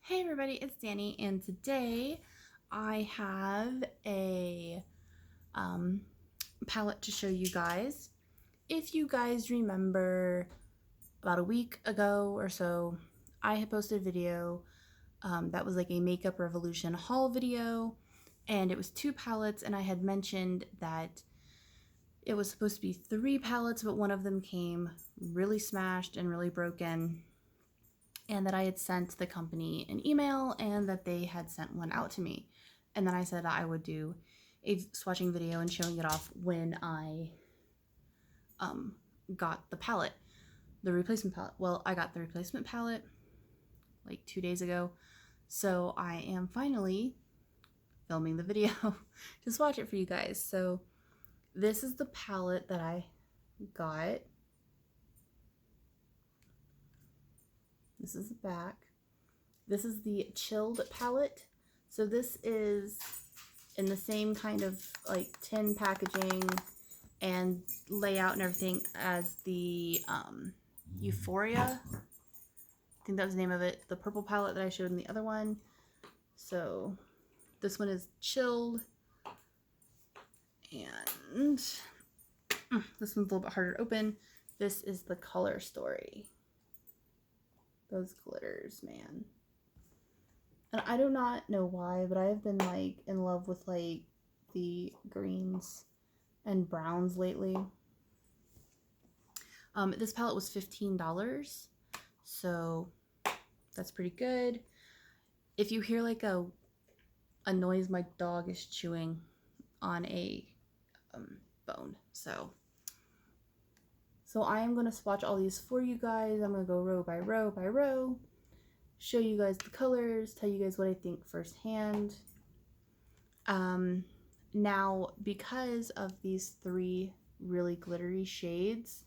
Hey everybody, it's Danny, and today I have a palette to show you guys. If you guys remember, about a week ago or so, I had posted a video that was like a Makeup Revolution haul video, and it was 2 palettes, and I had mentioned that it was supposed to be 3 palettes, but one of them came really smashed and really broken, and that I had sent the company an email and that they had sent one out to me. And then I said I would do a swatching video and showing it off when I got the palette, the replacement palette. Well, I got the replacement palette like 2 days ago, so I am finally filming the video to swatch it for you guys. So this is the palette that I got. This is the back. This is the chilled palette. So this is in the same kind of like tin packaging and layout and everything as the Euphoria. I think that was the name of it. The purple palette that I showed in the other one. So this one is chilled. And this one's a little bit harder to open. This is the Color Story. Those glitters, man. And I do not know why, but I have been like in love with like the greens and browns lately. This palette was $15, so that's pretty good. If you hear like a noise, my dog is chewing on a bone. So I am going to swatch all these for you guys. I'm going to go row by row by row, show you guys the colors, tell you guys what I think firsthand. Now, because of these 3 really glittery shades,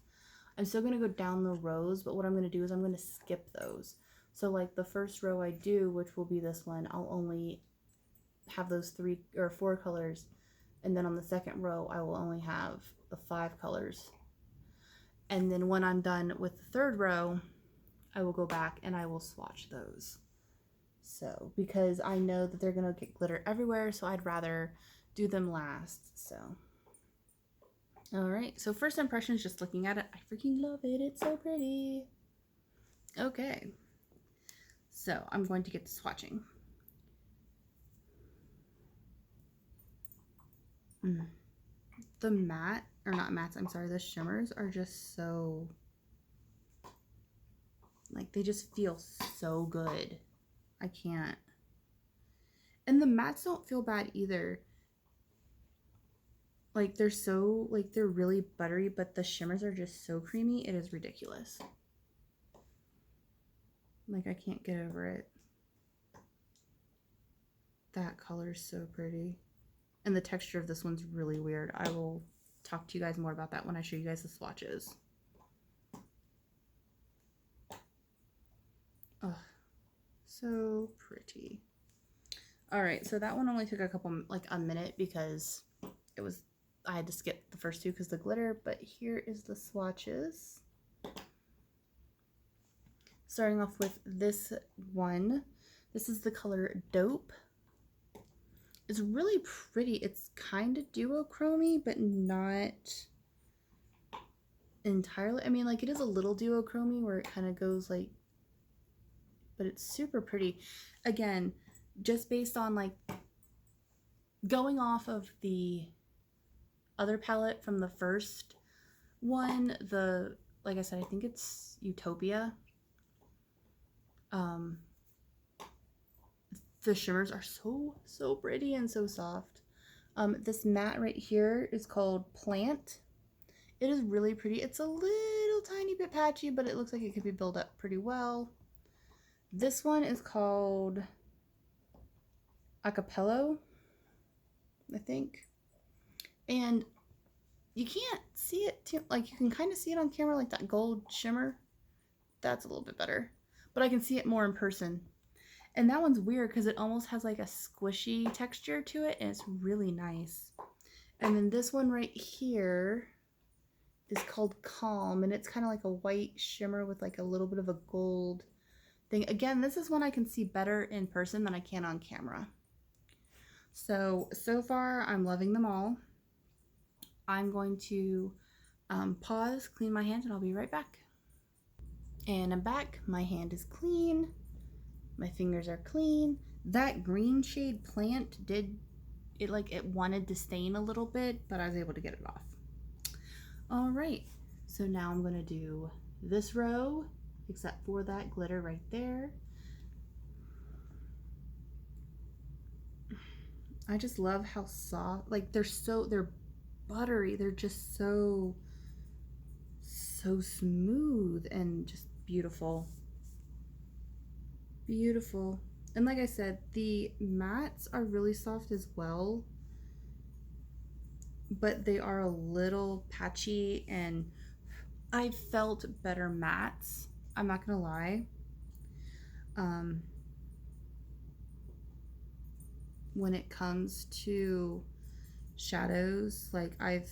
I'm still going to go down the rows, but what I'm going to do is I'm going to skip those. So like the first row I do, which will be this one, I'll only have those 3 or 4 colors. And then on the second row, I will only have the 5 colors. And then when I'm done with the third row, I will go back and I will swatch those. So, because I know that they're going to get glitter everywhere, so I'd rather do them last. So, all right. So first impressions, just looking at it, I freaking love it. It's so pretty. Okay. So I'm going to get to swatching. The matte, or not mattes, I'm sorry, the shimmers are just so, like, they just feel so good. I can't. And the mattes don't feel bad either. Like, they're so, like, they're really buttery, but the shimmers are just so creamy. It is ridiculous. Like, I can't get over it. That color is so pretty. And the texture of this one's really weird. I will talk to you guys more about that when I show you guys the swatches. Oh, so pretty. All right, so that one only took a minute because I had to skip the first 2 because the glitter, but here is the swatches. Starting off with this one. This is the color Dope. It's really pretty. It's kind of duochromy, but not entirely. I mean, like, it is a little duochromy where it kind of goes like, but it's super pretty. Again, just based on like going off of the other palette from the first one, like I said, I think it's Utopia. The shimmers are so pretty and so soft. This matte right here is called Plant. It is really pretty. It's a little tiny bit patchy, but it looks like it could be built up pretty well. This one is called Acapello, I think. And you can't see it too, like, you can kind of see it on camera, like that gold shimmer. That's a little bit better, but I can see it more in person. And that one's weird because it almost has like a squishy texture to it, and it's really nice. And then this one right here is called Calm, and it's kind of like a white shimmer with like a little bit of a gold thing. Again, this is one I can see better in person than I can on camera. So far I'm loving them all. I'm going to pause, clean my hands, and I'll be right back. And I'm back. My hand is clean. My fingers are clean. That green shade plant did, it wanted to stain a little bit, but I was able to get it off. All right, so now I'm gonna do this row, except for that glitter right there. I just love how soft, like they're buttery. They're just so smooth and just beautiful. Beautiful. And like I said, the mattes are really soft as well, but they are a little patchy, and I felt better mattes, I'm not gonna lie. When it comes to shadows, like I've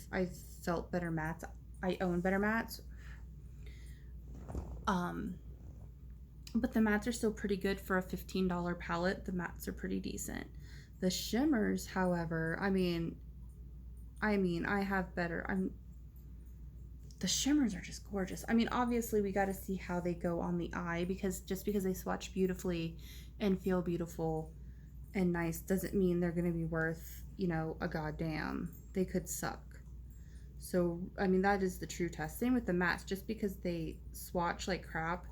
felt better mattes. I own better mattes. But the mattes are still pretty good for a $15 palette. The mattes are pretty decent. The shimmers, however, I mean, I have better. The shimmers are just gorgeous. I mean, obviously we got to see how they go on the eye, because just because they swatch beautifully and feel beautiful and nice doesn't mean they're going to be worth, you know, a goddamn. They could suck. So, I mean, that is the true test. Same with the mattes. Just because they swatch like crap,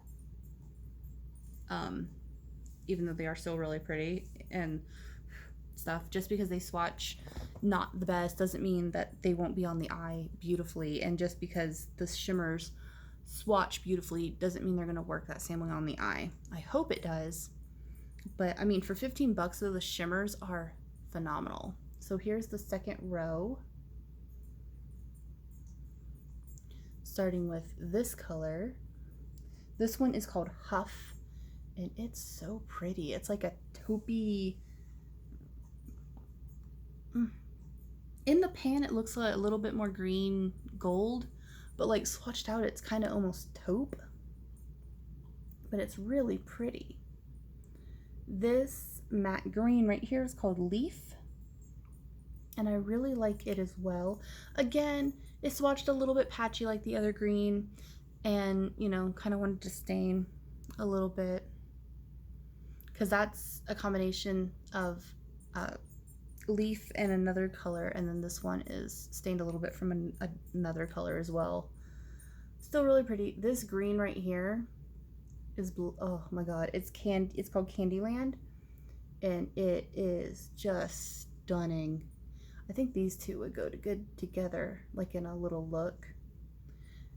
even though they are still really pretty and stuff, just because they swatch not the best doesn't mean that they won't be on the eye beautifully. And just because the shimmers swatch beautifully doesn't mean they're going to work that same way on the eye. I hope it does. But I mean, for 15 bucks though, the shimmers are phenomenal. So here's the second row, starting with this color. This one is called Huff, and it's so pretty. It's like a taupey. In the pan, it looks like a little bit more green gold, but like swatched out, it's kind of almost taupe. But it's really pretty. This matte green right here is called Leaf, and I really like it as well. Again, it swatched a little bit patchy like the other green, and you know, kind of wanted to stain a little bit, because that's a combination of Leaf and another color, and then this one is stained a little bit from another color as well. Still really pretty. This green right here is blue. Oh my god, it's called Candyland, and it is just stunning. I think these two would go good together, like in a little look.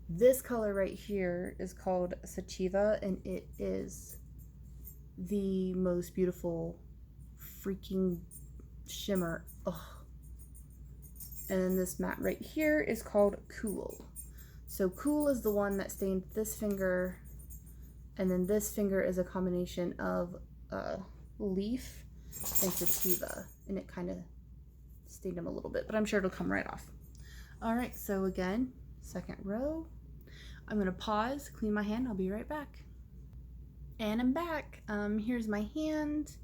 This color right here is called Sativa, and it is the most beautiful freaking shimmer. Oh. And then this matte right here is called Cool. So Cool is the one that stained this finger, and then this finger is a combination of Leaf and Sativa, and it kind of stained them a little bit, but I'm sure it'll come right off. All right, so again, second row. I'm gonna pause, clean my hand, I'll be right back. And I'm back. Here's my hand.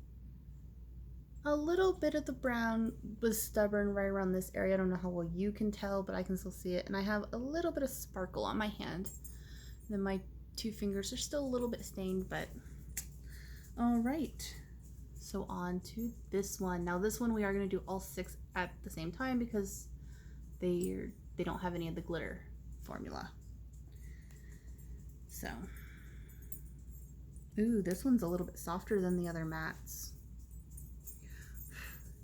A little bit of the brown was stubborn right around this area. I don't know how well you can tell, but I can still see it. And I have a little bit of sparkle on my hand. And then my two fingers are still a little bit stained, but all right. So on to this one. Now this one we are going to do all 6 at the same time because they don't have any of the glitter formula. So, ooh, this one's a little bit softer than the other mattes.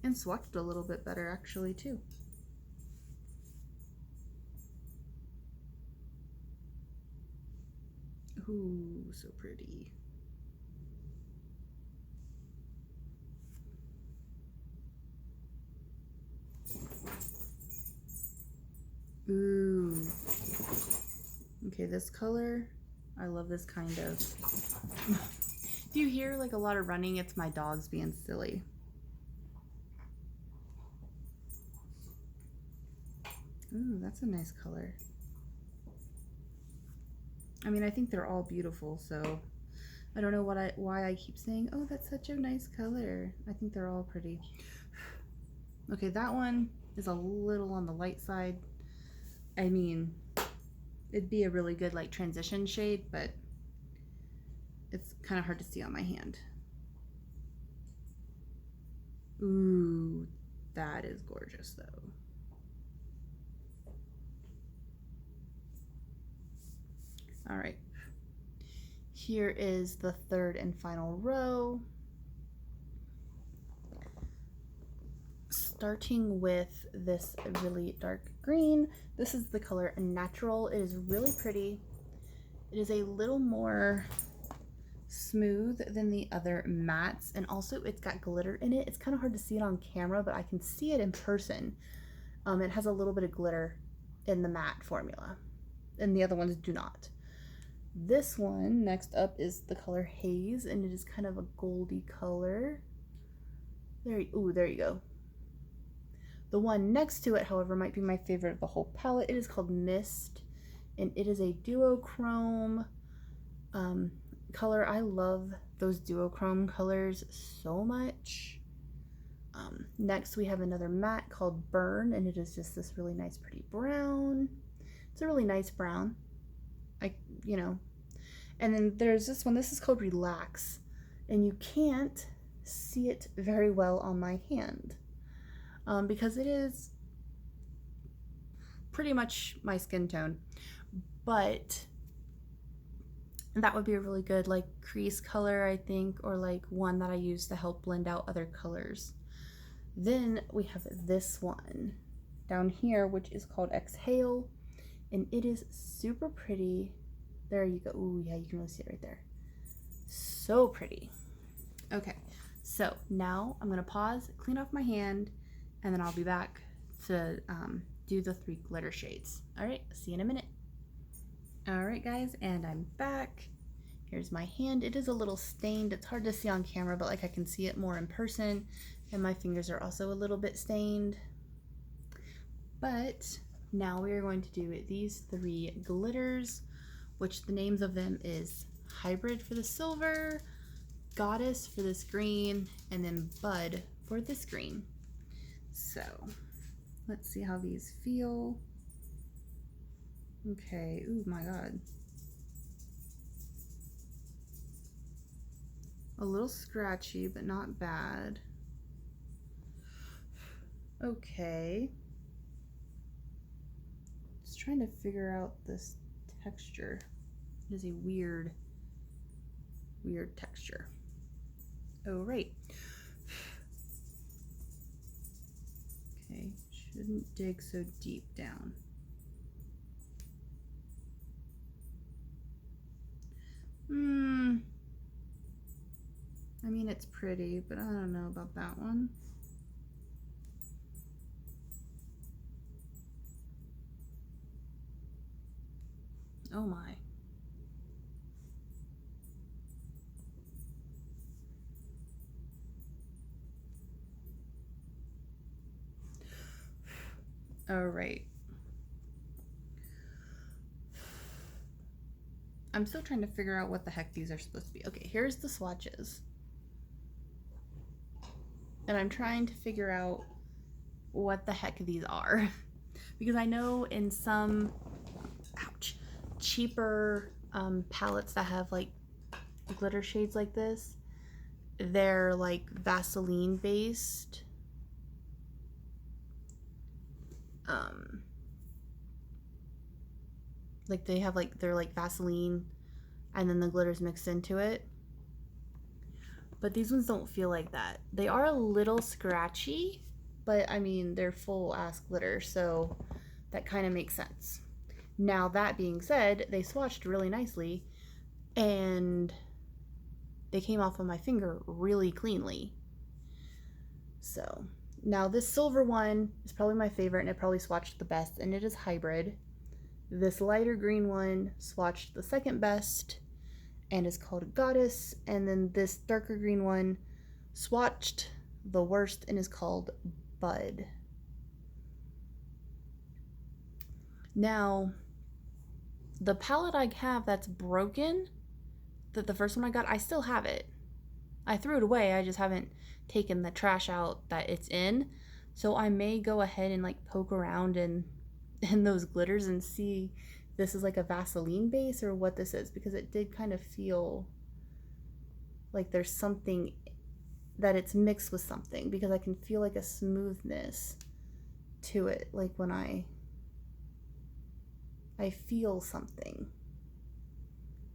And swatched a little bit better actually too. Ooh, so pretty. Ooh. Okay, this color, I love this kind of. Do you hear like a lot of running? It's my dogs being silly. Ooh, that's a nice color. I mean, I think they're all beautiful, so I don't know why I keep saying, oh, that's such a nice color. I think they're all pretty. Okay, that one is a little on the light side. I mean, it'd be a really good like transition shade, but it's kind of hard to see on my hand. Ooh, that is gorgeous though. All right, here is the third and final row. Starting with this really dark green. This is the color Natural. It is really pretty. It is a little more smooth than the other mattes, and also it's got glitter in it. It's kind of hard to see it on camera, but I can see it in person. It has a little bit of glitter in the matte formula, and the other ones do not. This one next up is the color Haze, and it is kind of a goldy color. There you go. The one next to it, however, might be my favorite of the whole palette. It is called Mist, and it is a duochrome color. I love those duochrome colors so much. Next, we have another matte called Burn, and it is just this really nice, pretty brown. It's a really nice brown. And then there's this one. This is called Relax, and you can't see it very well on my hand. Because it is pretty much my skin tone, but that would be a really good like crease color, I think, or like one that I use to help blend out other colors. Then we have this one down here, which is called Exhale, and it is super pretty. There you go. Ooh, yeah, you can really see it right there. So pretty. Okay, so now I'm gonna pause, clean off my hand, and then I'll be back to do the 3 glitter shades. All right, see you in a minute. All right, guys, and I'm back. Here's my hand. It is a little stained. It's hard to see on camera, but like I can see it more in person, and my fingers are also a little bit stained. But now we are going to do these 3 glitters, which the names of them is Hybrid for the silver, Goddess for this green, and then Bud for this green. So let's see how these feel. Okay, ooh my God. A little scratchy, but not bad. Okay. Just trying to figure out this texture. It is a weird texture. Oh, right. Okay, shouldn't dig so deep down. I mean, it's pretty, but I don't know about that one. Oh my. All right. I'm still trying to figure out what the heck these are supposed to be. Okay, here's the swatches. And I'm trying to figure out what the heck these are. Because I know in some, cheaper palettes that have like glitter shades like this, they're like Vaseline based. Like they have like, they're like Vaseline and then the glitter's mixed into it. But these ones don't feel like that. They are a little scratchy, but I mean, they're full ass glitter, so that kind of makes sense. Now, that being said, they swatched really nicely and they came off of my finger really cleanly. So now this silver one is probably my favorite, and it probably swatched the best, and it is Hybrid. This lighter green one swatched the second best and is called Goddess, and then this darker green one swatched the worst and is called Bud. Now, the palette I have that's broken, that the first one I got, I still have it. I threw it away. I just haven't taken the trash out that it's in. So I may go ahead and like poke around in those glitters and see if this is like a Vaseline base or what this is, because it did kind of feel like there's something that it's mixed with something, because I can feel like a smoothness to it, like when I feel something.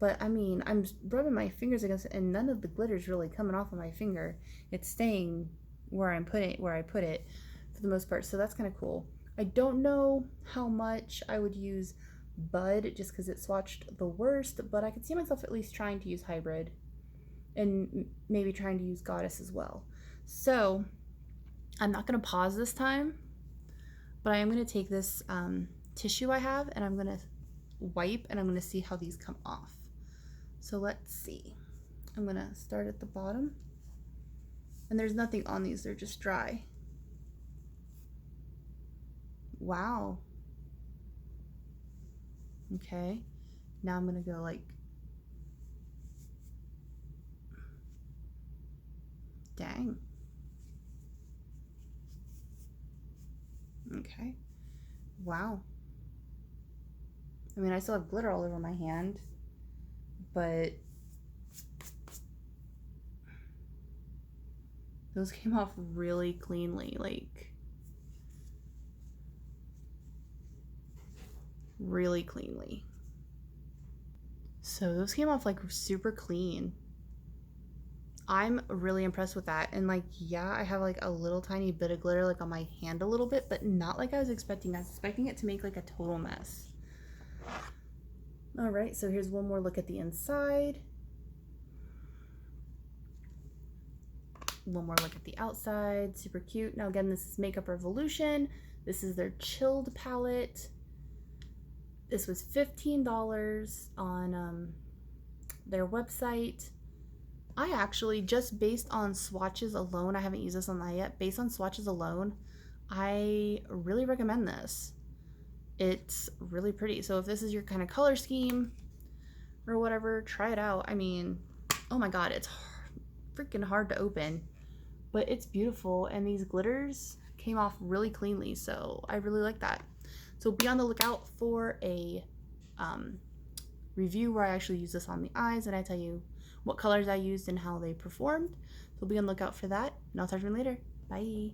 But I mean, I'm rubbing my fingers against it and none of the glitter's really coming off of my finger. It's staying where I put it for the most part. So that's kind of cool. I don't know how much I would use Bud just because it swatched the worst, but I could see myself at least trying to use Hybrid and maybe trying to use Goddess as well. So I'm not going to pause this time, but I am going to take this tissue I have and I'm going to wipe and I'm going to see how these come off. So let's see. I'm going to start at the bottom. And there's nothing on these, they're just dry. Wow. Okay. Now I'm going to go like, dang. Okay. Wow. I mean, I still have glitter all over my hand, but those came off really cleanly, like really cleanly. So those came off like super clean. I'm really impressed with that. And like, yeah, I have like a little tiny bit of glitter like on my hand a little bit, but not like I was expecting. I was expecting it to make like a total mess. All right, so here's one more look at the inside. One more look at the outside, super cute. Now again, this is Makeup Revolution. This is their chilled palette. This was $15 on their website. I actually, just based on swatches alone, I haven't used this on that yet, based on swatches alone, I really recommend this. It's really pretty. So if this is your kind of color scheme or whatever, try it out. I mean, oh my god, it's freaking hard to open, but it's beautiful, and these glitters came off really cleanly, so I really like that. So be on the lookout for a review where I actually use this on the eyes and I tell you what colors I used and how they performed. So be on the lookout for that, and I'll talk to you later. Bye.